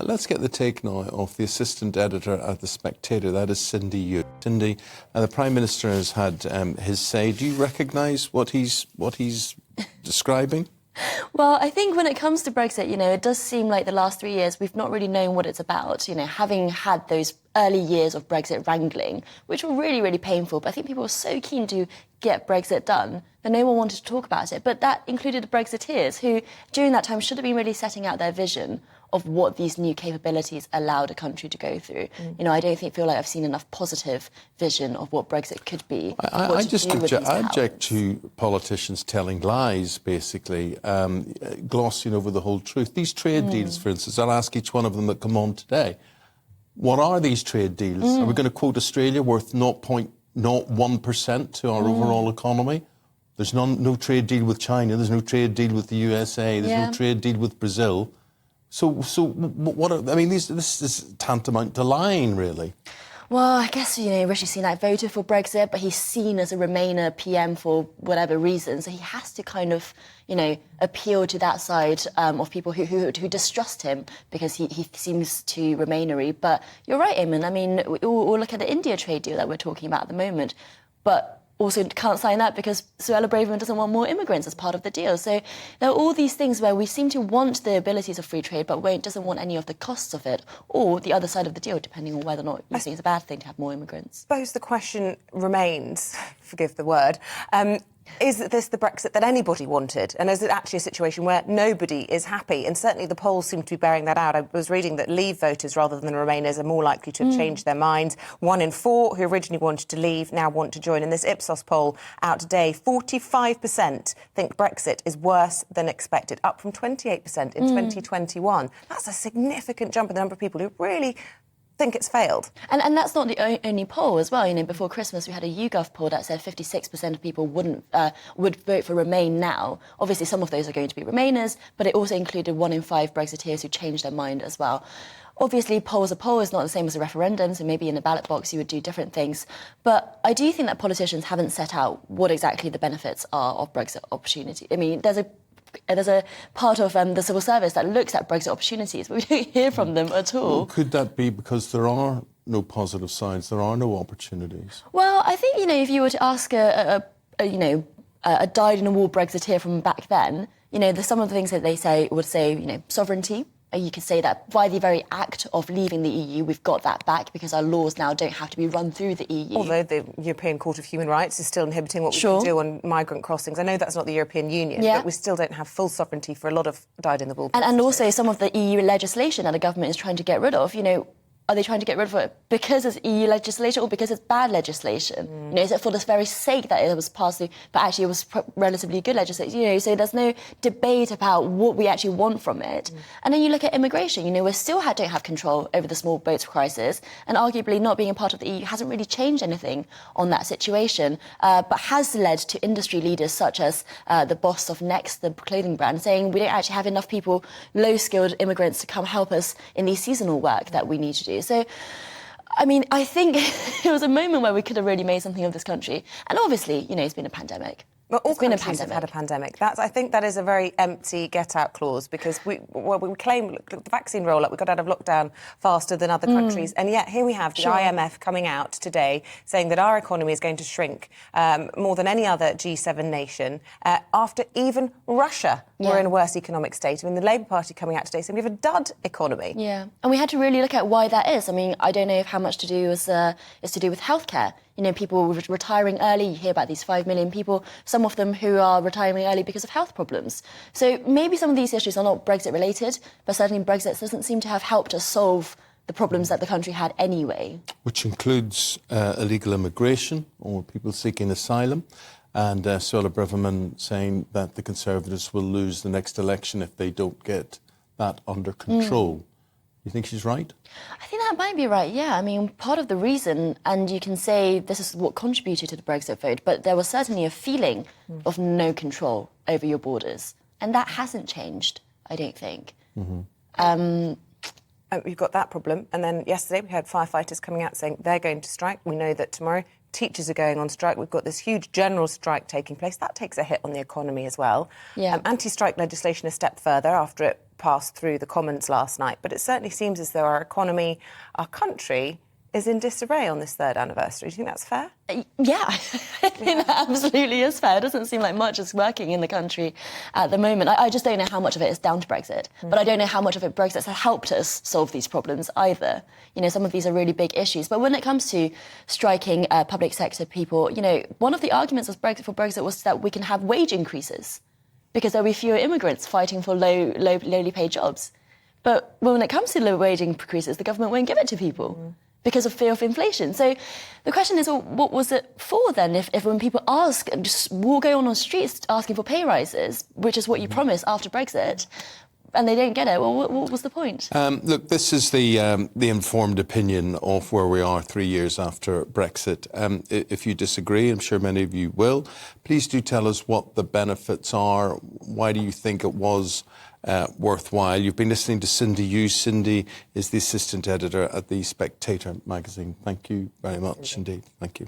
Let's get the take now of the assistant editor at The Spectator, that is Cindy Yu. Cindy, the Prime Minister has had his say. Do you recognise what he's describing? Well, I think when it comes to Brexit, it does seem like the last 3 years we've not really known what it's about. Having had those early years of Brexit wrangling, which were really, really painful, but I think people were so keen to get Brexit done that no one wanted to talk about it. But that included the Brexiteers, who during that time should have been really setting out their vision of what these new capabilities allowed a country to go through. I don't feel like I've seen enough positive vision of what Brexit could be. I object to politicians telling lies, basically, glossing over the whole truth. These trade deals, for instance, I'll ask each one of them that come on today. What are these trade deals? Are we going to quote Australia worth 0.01% to our overall economy? There's no trade deal with China. There's no trade deal with the USA. There's no trade deal with Brazil. So what? This is tantamount to lying, really. Well, I guess, Rishi Sunak voted for Brexit, but he's seen as a Remainer PM for whatever reason. So he has to kind of, appeal to that side of people who distrust him because he seems too Remainery. But you're right, Eamon. We'll look at the India trade deal that we're talking about at the moment. But also can't sign that because Suella Braverman doesn't want more immigrants as part of the deal. So there are all these things where we seem to want the abilities of free trade, but Wayne doesn't want any of the costs of it, or the other side of the deal, depending on whether or not you think it's a bad thing to have more immigrants. I suppose the question remains, forgive the word, is this the Brexit that anybody wanted? And is it actually a situation where nobody is happy? And certainly the polls seem to be bearing that out. I was reading that Leave voters, rather than Remainers, are more likely to have changed their minds. 1 in 4 who originally wanted to leave now want to join. In this Ipsos poll out today, 45% think Brexit is worse than expected, up from 28% in 2021. That's a significant jump in the number of people who really think it's failed. And that's not the only poll as well. Before Christmas we had a YouGov poll that said 56% of people would vote for Remain now. Obviously some of those are going to be Remainers, but it also included 1 in 5 Brexiteers who changed their mind as well. Obviously, poll is not the same as a referendum, so maybe in a ballot box you would do different things. But I do think that politicians haven't set out what exactly the benefits are of Brexit opportunity. There's a part of the civil service that looks at Brexit opportunities, but we don't hear from them at all. Well, could that be because there are no positive sides, there are no opportunities? Well, I think, if you were to ask a dyed-in-the-wool Brexiteer from back then, there's some of the things that they would say, sovereignty. You could say that by the very act of leaving the EU, we've got that back because our laws now don't have to be run through the EU. Although the European Court of Human Rights is still inhibiting what we can do on migrant crossings. I know that's not the European Union, but we still don't have full sovereignty for a lot of dyed-in-the-wool. And also some of the EU legislation that the government is trying to get rid of, are they trying to get rid of it because it's EU legislation or because it's bad legislation? Is it for the very sake that it was passed through, but actually it was relatively good legislation? So there's no debate about what we actually want from it. And then you look at immigration. We still don't have control over the small boats crisis, and arguably not being a part of the EU hasn't really changed anything on that situation, but has led to industry leaders such as the boss of Next, the clothing brand, saying we don't actually have enough people, low-skilled immigrants, to come help us in the seasonal work that we need to do. So, I think it was a moment where we could have really made something of this country. And obviously, it's been a pandemic. Well, all countries have had a pandemic. I think that is a very empty get-out clause because we claim the vaccine rollout, we got out of lockdown faster than other countries, and yet here we have the IMF coming out today saying that our economy is going to shrink more than any other G7 nation after even Russia were in a worse economic state. The Labour Party coming out today saying we have a dud economy. Yeah, and we had to really look at why that is. I don't know if how much to do is to do with healthcare. People retiring early. You hear about these 5 million people, some of them who are retiring early because of health problems. So maybe some of these issues are not Brexit-related, but certainly Brexit doesn't seem to have helped us solve the problems that the country had anyway. Which includes illegal immigration or people seeking asylum. And Suella Braverman saying that the Conservatives will lose the next election if they don't get that under control. You think she's right? I think that might be right, yeah. Part of the reason, and you can say this is what contributed to the Brexit vote, but there was certainly a feeling of no control over your borders. And that hasn't changed, I don't think. You've got that problem. And then yesterday we had firefighters coming out saying they're going to strike. We know that tomorrow teachers are going on strike. We've got this huge general strike taking place. That takes a hit on the economy as well. Yeah. Anti-strike legislation a step further after it passed through the Commons last night, but it certainly seems as though our economy, our country, is in disarray on this third anniversary. Do you think that's fair? Yeah, I think that absolutely is fair. It doesn't seem like much is working in the country at the moment. I just don't know how much of it is down to Brexit, but I don't know how much of it Brexit has helped us solve these problems either. You know, some of these are really big issues. But when it comes to striking public sector people, you know, one of the arguments for Brexit was that we can have wage increases because there'll be fewer immigrants fighting for lowly paid jobs. But when it comes to low wage increases, the government won't give it to people. Because of fear of inflation. So the question is, well, what was it for then? If when people ask, just will go on the streets asking for pay rises, which is what you promised after Brexit, and they don't get it, well, what was the point? Look, this is the informed opinion of where we are 3 years after Brexit. If you disagree, I'm sure many of you will, please do tell us what the benefits are. Why do you think it was worthwhile? You've been listening to Cindy Yu. Cindy is the assistant editor at The Spectator magazine. Thank you very much indeed. Thank you.